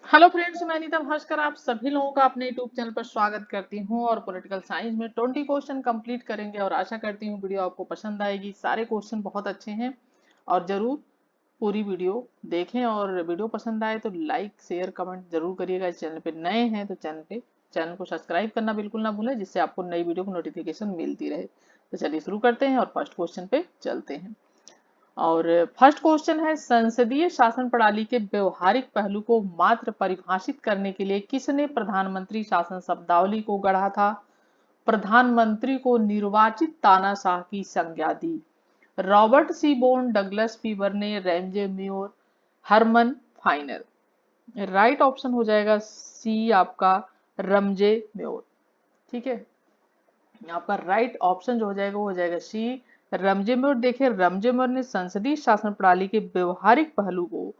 Hello friends, मैं अनीता भास्कर आप सभी लोगों का अपने यूट्यूब चैनल पर स्वागत करती हूं। और पॉलिटिकल साइंस में 20 क्वेश्चन कंप्लीट करेंगे और आशा करती हूं वीडियो आपको पसंद आएगी। सारे क्वेश्चन बहुत अच्छे हैं और जरूर पूरी वीडियो देखें। और वीडियो पसंद आए तो लाइक शेयर कमेंट जरूर करिएगा। इस चैनल पे नए हैं तो चैनल को सब्सक्राइब करना बिल्कुल ना भूलें, जिससे आपको नई वीडियो की नोटिफिकेशन मिलती रहे। तो चलिए शुरू करते हैं और फर्स्ट क्वेश्चन पे चलते हैं। और फर्स्ट क्वेश्चन है, संसदीय शासन प्रणाली के व्यवहारिक पहलू को मात्र परिभाषित करने के लिए किसने प्रधानमंत्री शासन शब्दावली को गढ़ा था? प्रधानमंत्री को निर्वाचित तानाशाह की संज्ञा दी। Robert C Bone, Douglas Fever ने, Ramsay Muir, Herman Finer. Right option हो जाएगा सी आपका, रमजे म्योर। ठीक है, यहाँ पर राइट ऑप्शन जो हो जाएगा वो हो जाएगा सी, रमजेमोर। देखिए, रमजेमोर ने संसदीय शासन प्रणाली के व्यवहारिक पहलू को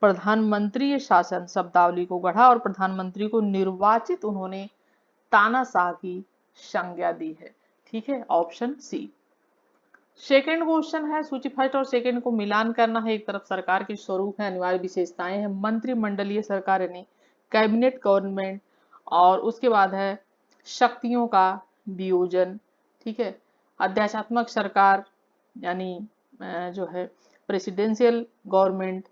प्रधानमंत्री शासन शब्दावली को गढ़ा और प्रधानमंत्री को निर्वाचित उन्होंने तानाशाह की संज्ञा दी है। ठीक है, ऑप्शन सी। सेकेंड क्वेश्चन है, सूची फर्स्ट और सेकेंड को मिलान करना है। एक तरफ सरकार के स्वरूप है, अनिवार्य विशेषताएं हैं, मंत्रिमंडलीय सरकार यानी कैबिनेट गवर्नमेंट, और उसके बाद है शक्तियों का वियोजन। ठीक है, अध्यात्मक सरकार यानी जो है प्रेसिडेंशियल गवर्नमेंट,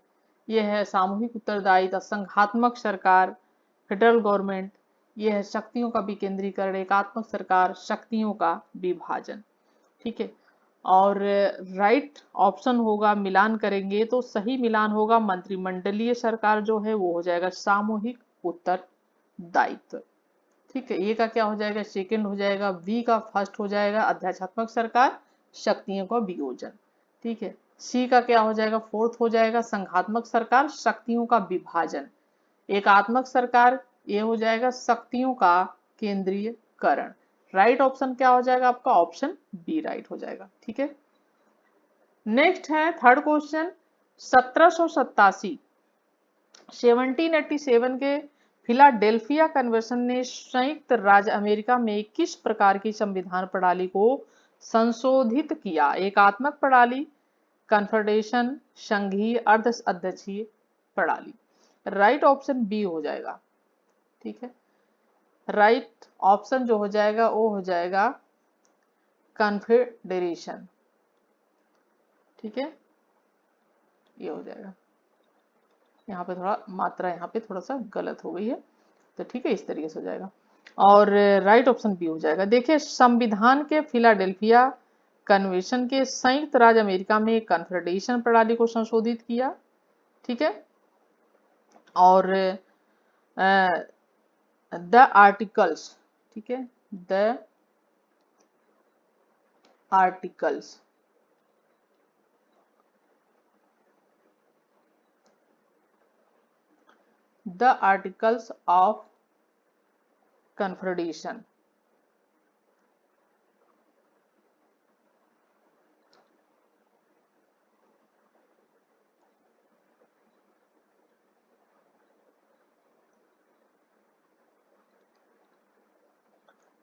ये है सामूहिक उत्तरदायित्व। संघात्मक सरकार फेडरल गवर्नमेंट, ये है शक्तियों का विकेंद्रीकरण। एकात्मक सरकार शक्तियों का विभाजन। ठीक है, और राइट ऑप्शन होगा, मिलान करेंगे तो सही मिलान होगा मंत्रिमंडलीय सरकार जो है वो हो जाएगा सामूहिक उत्तरदायित्व। ठीक है, ए का क्या हो जाएगा, सेकंड हो जाएगा, बी का फर्स्ट हो जाएगा अध्यात्मक सरकार शक्तियों का वियोजन। ठीक है, सी का क्या हो जाएगा, फोर्थ हो जाएगा संघात्मक सरकार शक्तियों का विभाजन। एकात्मक सरकार ये हो जाएगा शक्तियों का केंद्रीयकरण। राइट ऑप्शन क्या हो जाएगा आपका, ऑप्शन बी राइट हो जाएगा। ठीक है, नेक्स्ट है थर्ड क्वेश्चन। 1787 1787 के फिलाडेल्फिया कन्वेंशन ने संयुक्त राज्य अमेरिका में किस प्रकार की संविधान प्रणाली को संशोधित किया? एकात्मक प्रणाली, कन्फेडरेशन, संघीय, अर्ध अध्यक्षीय प्रणाली। राइट ऑप्शन बी हो जाएगा। ठीक है, राइट ऑप्शन जो हो जाएगा वो हो जाएगा कन्फेडरेशन। ठीक है, ये हो जाएगा। यहाँ पे थोड़ा मात्रा यहाँ पे थोड़ा सा गलत हो गई है, तो ठीक है इस तरीके से हो जाएगा। और राइट ऑप्शन बी हो जाएगा। देखिए, संविधान के फिलाडेल्फिया कन्वेंशन के संयुक्त राज्य अमेरिका में कन्फेडरेशन प्रणाली को संशोधित किया। ठीक है, और द आर्टिकल्स, ठीक है, the articles the articles of confederation.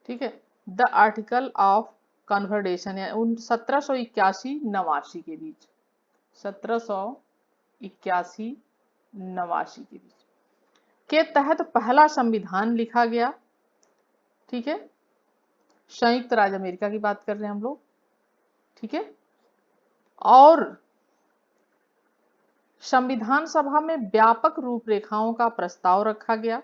ठीक है, द आर्टिकल ऑफ कन्फेडरेशन है उन 1781-89 के बीच, 1781-89 के बीच के तहत पहला संविधान लिखा गया। ठीक है, संयुक्त राज्य अमेरिका की बात कर रहे हैं हम लोग। ठीक है, और संविधान सभा में व्यापक रूपरेखाओं का प्रस्ताव रखा गया,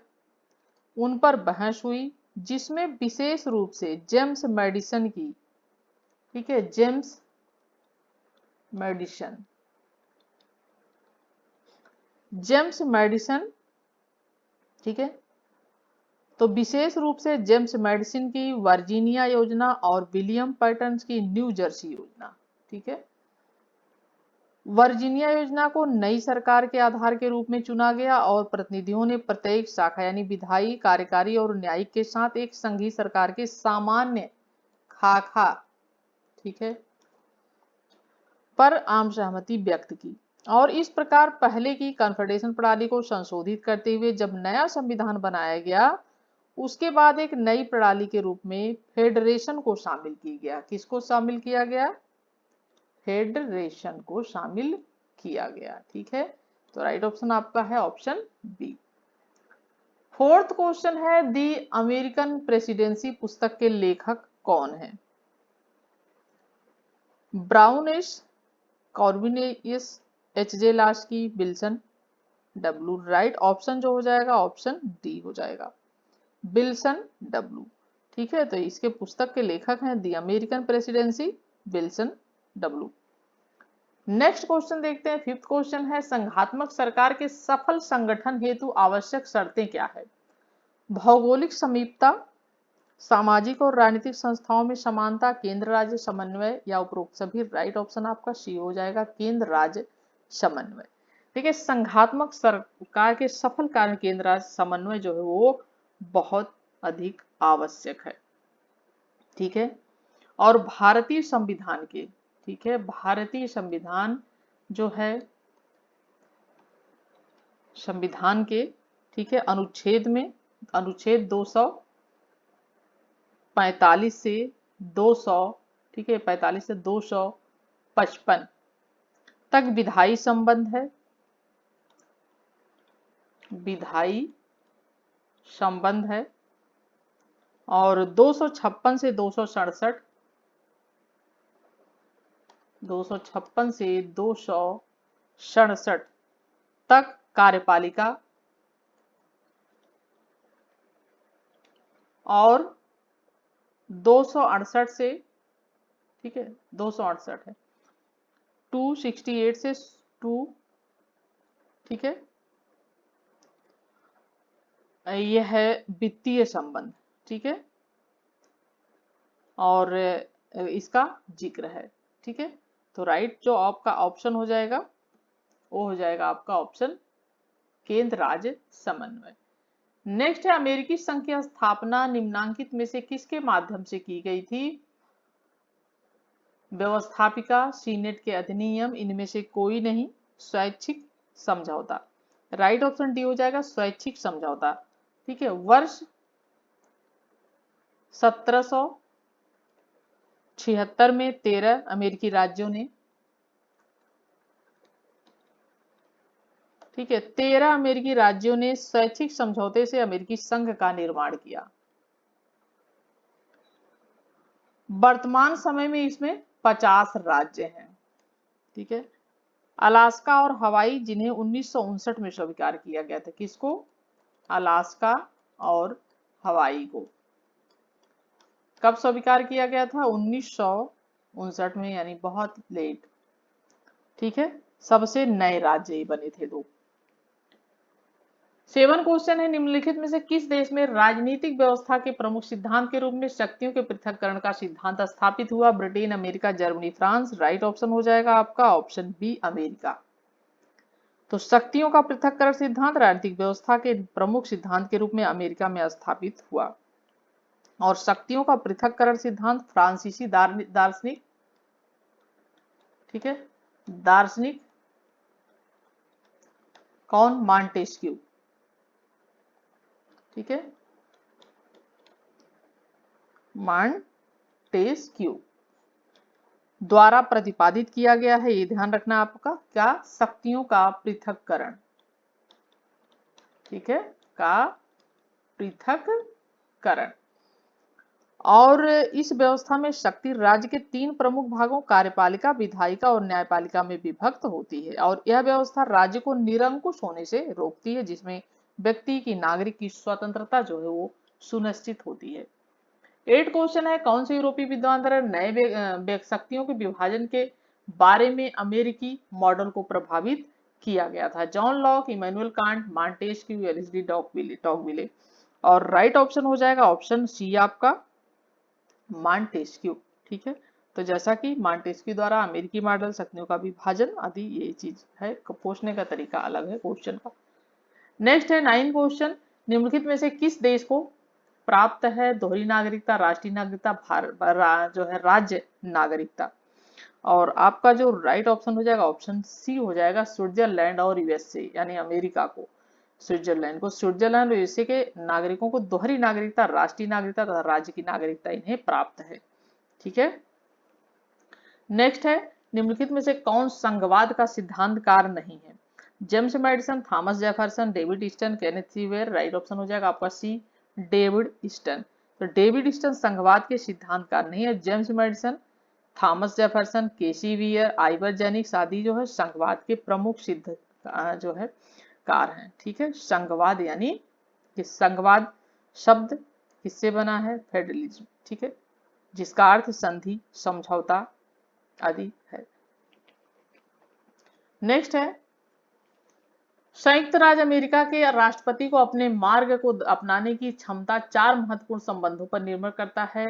उन पर बहस हुई, जिसमें विशेष रूप से जेम्स मैडिसन की, ठीक है, जेम्स मैडिसन, जेम्स मैडिसन, ठीक है, तो विशेष रूप से जेम्स मैडिसन की वर्जीनिया योजना और विलियम पैटर्न की न्यू जर्सी योजना। ठीक है, वर्जीनिया योजना को नई सरकार के आधार के रूप में चुना गया और प्रतिनिधियों ने प्रत्येक शाखा यानी विधायी, कार्यकारी और न्यायिक के साथ एक संघीय सरकार के सामान्य खाका, ठीक है, पर आम सहमति व्यक्त की। और इस प्रकार पहले की कन्फेडरेशन प्रणाली को संशोधित करते हुए जब नया संविधान बनाया गया, उसके बाद एक नई प्रणाली के रूप में फेडरेशन को शामिल किया गया। किसको शामिल किया गया? फेडरेशन को शामिल किया गया। ठीक है, तो राइट ऑप्शन आपका है ऑप्शन बी। फोर्थ क्वेश्चन है दी अमेरिकन प्रेसिडेंसी पुस्तक के लेखक कौन है? ब्राउनिश, कॉर्विनेलियस, H J. Laski, Wilson W. Right option जो हो जाएगा ऑप्शन डी हो जाएगा, विल्सन डब्ल्यू। ठीक है, तो इसके पुस्तक के लेखक हैं the American presidency, Wilson W. Next question देखते हैं, फिफ्थ क्वेश्चन है संघात्मक सरकार के सफल संगठन हेतु आवश्यक शर्तें क्या है? भौगोलिक समीपता, सामाजिक और राजनीतिक संस्थाओं में समानता, केंद्र राज्य समन्वय या उपरोक्त सभी। राइट ऑप्शन आपका सी हो जाएगा, केंद्र राज्य समन्वय। ठीक है, संघात्मक सरकार के सफल कार्य केंद्र राज्य समन्वय जो है वो बहुत अधिक आवश्यक है। ठीक है, और भारतीय संविधान के, ठीक है, भारतीय संविधान जो है, संविधान के, ठीक है, अनुच्छेद में, अनुच्छेद 245 से 200, ठीक है, 45 से 255 तक विधायी संबंध है, विधायी संबंध है। और 256 से 267, 256 से 267 तक कार्यपालिका, और 268 से, ठीक है, 268 है, 268 से 2, ठीक है, यह है वित्तीय संबंध। ठीक है, और इसका जिक्र है। ठीक है, तो राइट जो आपका ऑप्शन हो जाएगा वो हो जाएगा आपका ऑप्शन केंद्र राज्य समन्वय। नेक्स्ट है अमेरिकी संघ की स्थापना निम्नांकित में से किसके माध्यम से की गई थी? व्यवस्थापिका, सीनेट के अधिनियम, इनमें से कोई नहीं, स्वैच्छिक समझौता। राइट ऑप्शन डी हो जाएगा, स्वैच्छिक समझौता। ठीक है, वर्ष 1776 में 13 अमेरिकी राज्यों ने, ठीक है, 13 अमेरिकी राज्यों ने स्वैच्छिक समझौते से अमेरिकी संघ का निर्माण किया। वर्तमान समय में इसमें 50 राज्य हैं। ठीक है, अलास्का और हवाई जिन्हें 1959 में स्वीकार किया गया था। किसको? अलास्का और हवाई को कब स्वीकार किया गया था? 1959 में, यानी बहुत लेट। ठीक है, सबसे नए राज्य ही बने थे दो। 7 क्वेश्चन है निम्नलिखित में से किस देश में राजनीतिक व्यवस्था के प्रमुख सिद्धांत के रूप में शक्तियों के पृथक्करण का सिद्धांत स्थापित हुआ? Britain, America, Germany, France. Right option हो जाएगा आपका ऑप्शन बी, अमेरिका। तो शक्तियों का पृथक्करण सिद्धांत राजनीतिक व्यवस्था के प्रमुख सिद्धांत के रूप में अमेरिका में स्थापित हुआ। और शक्तियों का पृथक्करण सिद्धांत फ्रांसीसी दार्शनिक, ठीक है, दार्शनिक कौन? मॉन्टेस्क्यू। ठीक है, मॉन्टेस्क्यू द्वारा प्रतिपादित किया गया है। ये ध्यान रखना आपका, क्या? शक्तियों का पृथक्करण, ठीक है, का पृथक्करण। और इस व्यवस्था में शक्ति राज्य के 3 प्रमुख भागों कार्यपालिका, विधायिका और न्यायपालिका में विभक्त होती है। और यह व्यवस्था राज्य को निरंकुश होने से रोकती है, जिसमें व्यक्ति की, नागरिक की स्वतंत्रता जो है वो सुनिश्चित होती है। 8 क्वेश्चन है कौन से यूरोपीय विद्वान द्वारा नए शक्तियों के विभाजन के बारे में अमेरिकी मॉडल को प्रभावित किया गया था? John Locke, Immanuel Kant, Montesquieu, LSD टॉकविले। और राइट ऑप्शन हो जाएगा ऑप्शन सी आपका, मॉन्टेस्क्यू। ठीक है, तो जैसा कि मॉन्टेस्क्यू द्वारा अमेरिकी मॉडल, शक्तियों का विभाजन आदि, ये चीज है, पूछने का तरीका अलग है क्वेश्चन का। नेक्स्ट है 9 क्वेश्चन, निम्नलिखित में से किस देश को प्राप्त है दोहरी नागरिकता, राष्ट्रीय नागरिकता, जो है राज्य नागरिकता? और आपका जो राइट ऑप्शन हो जाएगा ऑप्शन सी हो जाएगा, स्विट्जरलैंड और यूएसए, यानी अमेरिका को, स्विट्जरलैंड को, स्विट्जरलैंड और यूएसए के नागरिकों को दोहरी नागरिकता, राष्ट्रीय नागरिकता तथा राज्य की नागरिकता इन्हें प्राप्त है। ठीक है, नेक्स्ट है निम्नलिखित में से कौन संघवाद का सिद्धांतकार नहीं है? James Madison, Thomas Jefferson, David Easton, Kenneth C Wheare. Right option हो जाएगा आपका सी, डेविड ईस्टन। तो डेविड ईस्टन संघवाद के सिद्धांतकार नहीं है। James Madison, Thomas Jefferson, K C Wheare, Ivor Jennings आदि जो है संघवाद के प्रमुख सिद्ध जो है कार हैं। ठीक है, संघवाद यानी कि संघवाद शब्द किससे बना है? फेडरलिज्म। ठीक है, जिसका अर्थ संधि, समझौता आदि है। नेक्स्ट है, संयुक्त राज्य अमेरिका के राष्ट्रपति को अपने मार्ग को अपनाने की क्षमता 4 महत्वपूर्ण संबंधों पर निर्भर करता है।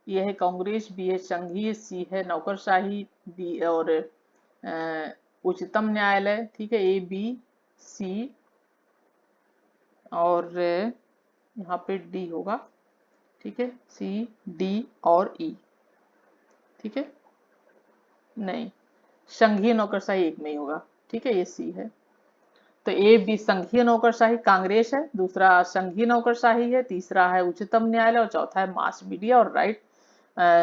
यह है कांग्रेस, बी है संघीय, सी है नौकरशाही, डी और उच्चतम न्यायालय। ठीक है, ए बी सी और यहाँ पे डी होगा। ठीक है, सी डी और ई। ठीक है, नहीं, संघीय नौकरशाही एक में ही होगा। ठीक है, ये सी है। तो ए बी संघीय नौकरशाही कांग्रेस है, दूसरा संघीय नौकरशाही है, तीसरा है उच्चतम न्यायालय और चौथा है मास मीडिया। और राइट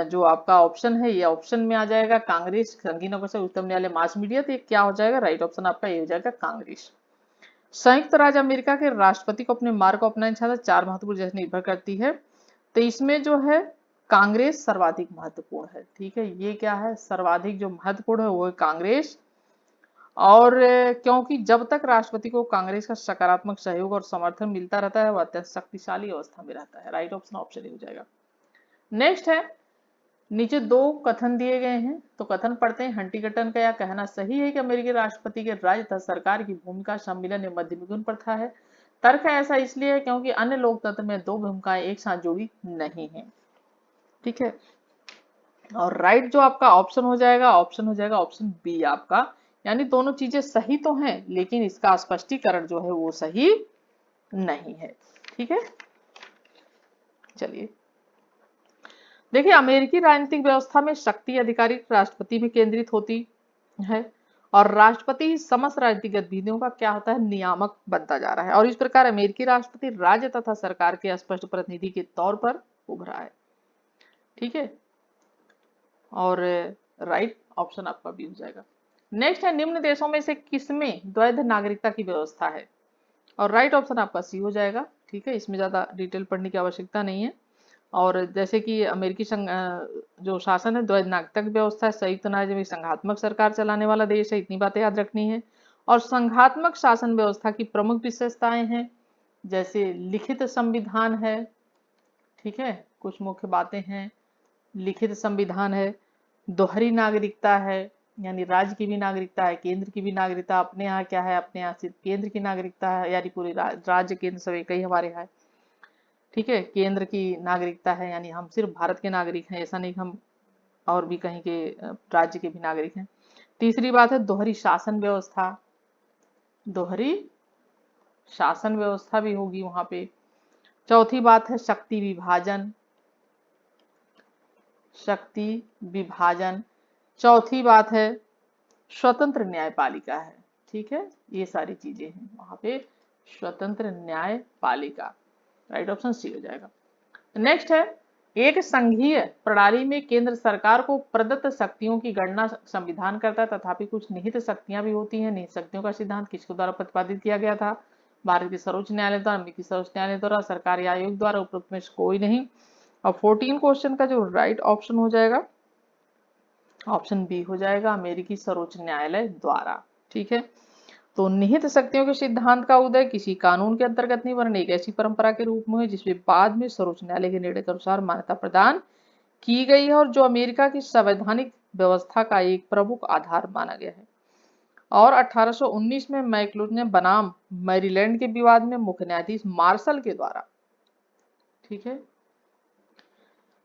जो आपका ऑप्शन है ये ऑप्शन में आ जाएगा कांग्रेस, संघीय नौकरशाही, उच्चतम न्यायालय, मास मीडिया। तो ये क्या हो जाएगा? राइट ऑप्शन आपका ये हो जाएगा कांग्रेस। संयुक्त राज्य अमेरिका के राष्ट्रपति को अपने मार्ग को अपनाने की 4 महत्वपूर्ण जैसे निर्भर करती है। तो इसमें जो है कांग्रेस सर्वाधिक महत्वपूर्ण है। ठीक है, ये क्या है? सर्वाधिक जो महत्वपूर्ण है वो है कांग्रेस। और क्योंकि जब तक राष्ट्रपति को कांग्रेस का सकारात्मक सहयोग और समर्थन मिलता रहता है वह अत्यंत शक्तिशाली अवस्था में रहता है। राइट ऑप्शन ऑप्शन हो जाएगा। नेक्स्ट है, नीचे 2 कथन दिए गए हैं तो कथन पढ़ते हैं। हंटिंगटन का यह कहना सही है कि अमेरिकी राष्ट्रपति के राज्य तथा सरकार की भूमिका सम्मिलन या मध्ययुगीन प्रथा है। तर्क है ऐसा इसलिए है क्योंकि अन्य लोकतंत्र में 2 भूमिकाएं एक साथ जुड़ी नहीं है। ठीक है, और राइट जो आपका ऑप्शन हो जाएगा ऑप्शन बी आपका, यानी दोनों चीजें सही तो हैं लेकिन इसका स्पष्टीकरण जो है वो सही नहीं है। ठीक है, चलिए देखिए, अमेरिकी राजनीतिक व्यवस्था में शक्ति आधिकारिक राष्ट्रपति में केंद्रित होती है और राष्ट्रपति ही समस्त राजनीतिक गतिविधियों का क्या होता है? नियामक बनता जा रहा है। और इस प्रकार अमेरिकी राष्ट्रपति राज्य तथा सरकार के स्पष्ट प्रतिनिधि के तौर पर उभरा है। ठीक है, और राइट ऑप्शन आपका भी हो जाएगा। नेक्स्ट है, निम्न देशों में से किसमें द्वैध नागरिकता की व्यवस्था है? और राइट ऑप्शन आपका सी हो जाएगा। ठीक है, इसमें ज्यादा डिटेल पढ़ने की आवश्यकता नहीं है। और जैसे कि अमेरिकी जो शासन है द्वैध नागरिकता की व्यवस्था है, संयुक्त राज्य में संघात्मक सरकार चलाने वाला देश है, इतनी बातें याद रखनी है। और संघात्मक शासन व्यवस्था की प्रमुख विशेषताएं हैं जैसे लिखित संविधान है। ठीक है, कुछ मुख्य बातें हैं, लिखित संविधान है, दोहरी नागरिकता है, यानी राज्य की भी नागरिकता है, केंद्र की भी नागरिकता। अपने यहाँ क्या है? अपने यहाँ सिर्फ केंद्र की नागरिकता है, यानी पूरी राज्य केंद्र सब एक ही हमारे यहाँ है। ठीक है, केंद्र की नागरिकता है, यानी हम सिर्फ भारत के नागरिक हैं, ऐसा नहीं कि हम और भी कहीं के राज्य के भी नागरिक हैं। तीसरी बात है दोहरी शासन व्यवस्था, दोहरी शासन व्यवस्था भी होगी वहां पे। चौथी बात है शक्ति विभाजन, शक्ति विभाजन। चौथी बात है स्वतंत्र न्यायपालिका है। ठीक है, ये सारी चीजें हैं वहां पे, स्वतंत्र न्यायपालिका। राइट ऑप्शन सी हो जाएगा। नेक्स्ट है, एक संघीय प्रणाली में केंद्र सरकार को प्रदत्त शक्तियों की गणना संविधान करता है, तथापि कुछ निहित शक्तियां भी होती हैं। निहित शक्तियों का सिद्धांत किसके द्वारा प्रतिपादित किया गया था? भारत के सर्वोच्च न्यायालय द्वारा, अमेरिकी सर्वोच्च न्यायालय द्वारा, सरकारी आयोग द्वारा, उपरोक्त में से कोई नहीं। और 14 क्वेश्चन का जो राइट ऑप्शन हो जाएगा ऑप्शन बी हो जाएगा, अमेरिकी सर्वोच्च न्यायालय द्वारा। ठीक है, तो निहित शक्तियों के सिद्धांत का उदय किसी कानून के अंतर्गत नहीं वरन एक ऐसी परंपरा के रूप में है जिसमें बाद में सर्वोच्च न्यायालय के निर्णय के अनुसार मान्यता प्रदान की गई है और जो अमेरिका की संवैधानिक व्यवस्था का एक प्रमुख आधार माना गया है। और 1819 में मैक्लूज बनाम मैरीलैंड के विवाद में मुख्य न्यायाधीश मार्शल के द्वारा, ठीक है,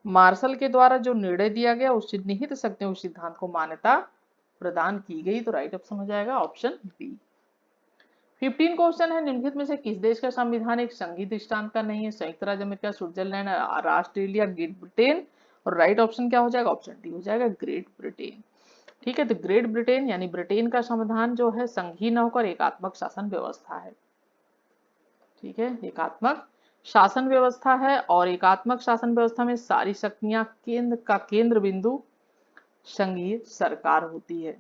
मार्शल के द्वारा जो निर्णय दिया गया उससे निहित शक्तियों के सिद्धांत को मान्यता प्रदान की गई। तो राइट ऑप्शन हो जाएगा ऑप्शन बी। 15 क्वेश्चन है, निम्नलिखित में से किस देश का संविधान एक संघीय दृष्टांत का नहीं है? संयुक्त राज्य America, Switzerland, Australia, great Britain. और राइट ऑप्शन क्या हो जाएगा? ऑप्शन डी हो जाएगा, ग्रेट ब्रिटेन। ठीक है, तो ग्रेट ब्रिटेन यानी ब्रिटेन का संविधान जो है संघीय न होकर एकात्मक शासन व्यवस्था है। ठीक है, एकात्मक शासन व्यवस्था है और एकात्मक शासन व्यवस्था में सारी शक्तियां केंद्र बिंदु संघीय सरकार होती है।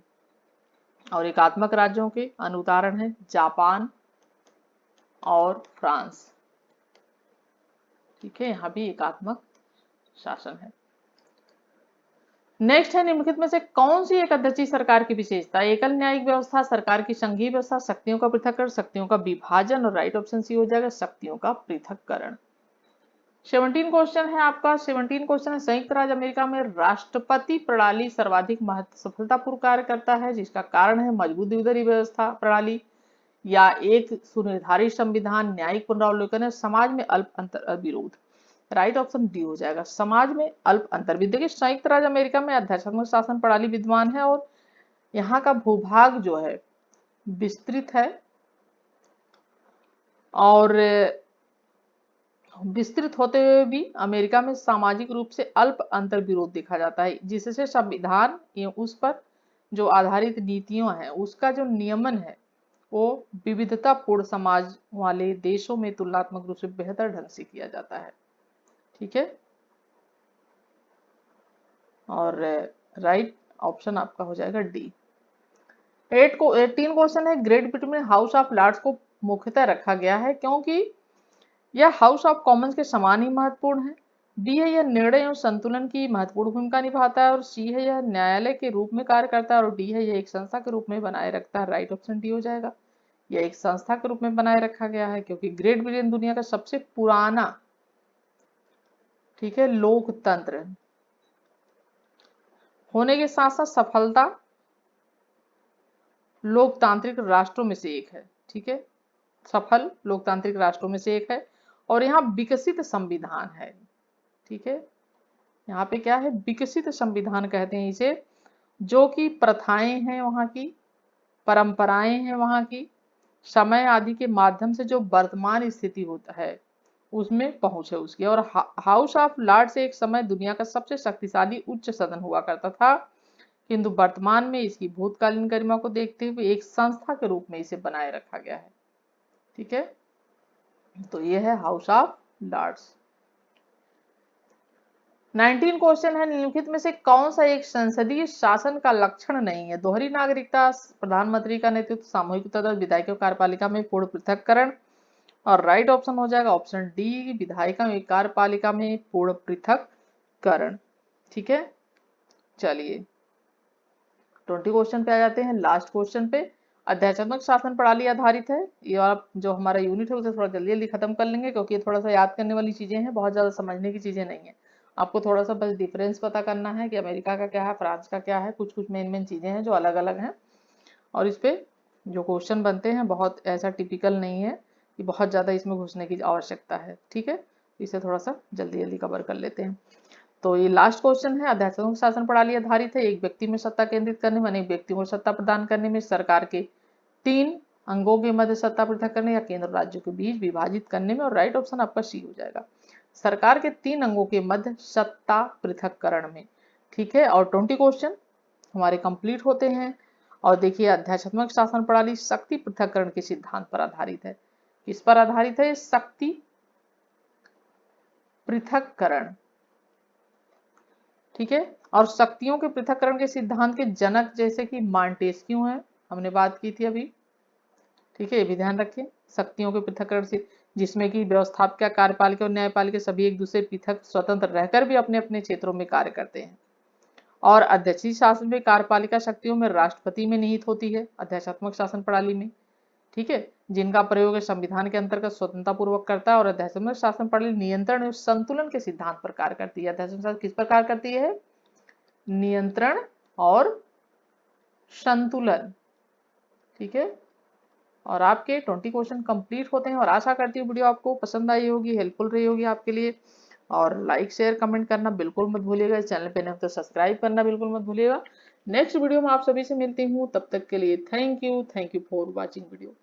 और एकात्मक राज्यों के अनुदाहरण है जापान और फ्रांस। ठीक है, यहाँ भी एकात्मक शासन है। नेक्स्ट है, निम्नलिखित में से कौन सी एक अध्यक्षीय सरकार की विशेषता? एकल न्यायिक व्यवस्था, सरकार की संघीय व्यवस्था, शक्तियों का पृथक्करण, शक्तियों का विभाजन, और राइट ऑप्शन सी हो जाएगा शक्तियों का पृथक्करण। 17 क्वेश्चन है आपका। 17 क्वेश्चन है, संयुक्त राज्य अमेरिका में राष्ट्रपति प्रणाली सर्वाधिक सफलतापूर्वक कार्य करता है, जिसका कारण है मजबूत द्विदलीय व्यवस्था प्रणाली या एक सुनिर्धारित संविधान, न्यायिक पुनरावलोकन है, समाज में अल्प अंतर विरोध। राइट ऑप्शन डी हो जाएगा, समाज में अल्प अंतर। देखिए, संयुक्त राज्य अमेरिका में अध्यक्षात्मक शासन प्रणाली विद्यमान है और यहाँ का भूभाग जो है विस्तृत है और विस्तृत होते हुए भी अमेरिका में सामाजिक रूप से अल्प अंतर विरोध देखा जाता है, जिससे संविधान उस पर जो आधारित नीतियों हैं उसका जो नियमन है वो विविधतापूर्ण समाज वाले देशों में तुलनात्मक रूप से बेहतर ढंग से किया जाता है। ठीक है, और राइट ऑप्शन आपका हो जाएगा डी। 18 क्वेश्चन है, ग्रेट ब्रिटेन में हाउस ऑफ लॉर्ड्स को मुख्यतः रखा गया है क्योंकि यह हाउस ऑफ कॉमन्स के समान ही महत्वपूर्ण है। बी है, यह निर्णय एवं संतुलन की महत्वपूर्ण भूमिका निभाता है, और सी है, यह न्यायालय के रूप में कार्य करता है, और डी है, यह एक संस्था के रूप में बनाए रखता है। राइट ऑप्शन डी हो जाएगा, यह एक संस्था के रूप में बनाए रखा गया है क्योंकि ग्रेट ब्रिटेन दुनिया का सबसे पुराना, ठीक है, लोकतंत्र होने के साथ साथ सफलता लोकतांत्रिक राष्ट्रों में से एक है। ठीक है, सफल लोकतांत्रिक राष्ट्रों में से एक है और यहाँ विकसित संविधान है। ठीक है, यहाँ पे क्या है, विकसित संविधान कहते हैं इसे, जो कि प्रथाएं हैं वहाँ की, परंपराएं हैं वहाँ की, समय आदि के माध्यम से जो वर्तमान स्थिति होता है उसमें पहुंच है उसकी। और हाउस ऑफ लॉर्ड्स एक समय दुनिया का सबसे शक्तिशाली उच्च सदन हुआ करता था, किंतु वर्तमान में इसकी भूतकालीन गरिमा को देखते हुए एक संस्था के रूप में इसे बनाए रखा गया है। ठीक है, तो ये है हाउस ऑफ लॉर्ड्स। 19 क्वेश्चन है, निम्नलिखित में से कौन सा एक संसदीय शासन का लक्षण नहीं है? दोहरी नागरिकता, प्रधानमंत्री का नेतृत्व, सामूहिक उत्तरदायित्व, विधायिका कार्यपालिका में पूर्ण पृथक्करण, और राइट ऑप्शन हो जाएगा ऑप्शन डी, विधायिका में कार्यपालिका में पूर्ण पृथक्करण। ठीक है, चलिए 20 क्वेश्चन पे आ जाते हैं। लास्ट क्वेश्चन पे, अध्यात्मक शासन प्रणाली आधारित है। ये आप जो हमारा यूनिट है उसे थोड़ा जल्दी जल्दी खत्म कर लेंगे क्योंकि ये थोड़ा सा याद करने वाली चीजें हैं, बहुत ज्यादा समझने की चीजें नहीं है। आपको थोड़ा सा बस डिफरेंस पता करना है कि अमेरिका का क्या है, फ्रांस का क्या है, कुछ कुछ मेन मेन चीजें हैं जो अलग अलग हैं, और इस पे जो क्वेश्चन बनते हैं बहुत ऐसा टिपिकल नहीं है कि बहुत ज्यादा इसमें घुसने की आवश्यकता है। ठीक है, इसे थोड़ा सा जल्दी जल्दी कवर कर लेते हैं। तो ये लास्ट क्वेश्चन है, अध्यात्मक शासन प्रणाली आधारित है, एक व्यक्ति में सत्ता केंद्रित करने में, अनेक व्यक्तियों को सत्ता प्रदान करने में, सरकार के 3 अंगों के मध्य सत्ता पृथक करने या केंद्र राज्यों के बीच विभाजित करने में, और राइट ऑप्शन आपका सी हो जाएगा, सरकार के 3 अंगों के मध्य सत्ता पृथक्करण में। ठीक है, और 20 क्वेश्चन हमारे कंप्लीट होते हैं। और देखिए, अध्यात्मक शासन प्रणाली शक्ति पृथक्करण के सिद्धांत पर आधारित है। किस पर आधारित है? शक्ति पृथक्करण। ठीक है, और शक्तियों के पृथक्करण के सिद्धांत के जनक जैसे कि मॉन्टेस्क्यू हैं, हमने बात की थी अभी। ठीक है, ये भी ध्यान रखें, शक्तियों के पृथक्करण से, जिसमें कि व्यवस्थापिका, कार्यपालिका और न्यायपालिका सभी एक दूसरे पृथक स्वतंत्र रहकर भी अपने अपने क्षेत्रों में कार्य करते हैं। और अध्यक्षीय शासन में कार्यपालिका शक्तियों में राष्ट्रपति में निहित होती है अध्यात्मक शासन प्रणाली में। ठीक है, जिनका प्रयोग संविधान के अंतर्गत स्वतंत्रता पूर्वक करता है, और अध्यात्मक शासन प्रणाली नियंत्रण और संतुलन के सिद्धांत पर कार्य करती है। अध्यात्मक शासन किस पर कार्य करती है? नियंत्रण और संतुलन। ठीक है, और आपके 20 क्वेश्चन कंप्लीट होते हैं, और आशा करती हूँ वीडियो आपको पसंद आई होगी, हेल्पफुल रही होगी आपके लिए। और लाइक शेयर कमेंट करना बिल्कुल मत भूलिएगा, चैनल पे नए हो तो सब्सक्राइब करना बिल्कुल मत भूलिएगा। नेक्स्ट वीडियो में आप सभी से मिलती हूँ, तब तक के लिए thank you for watching video.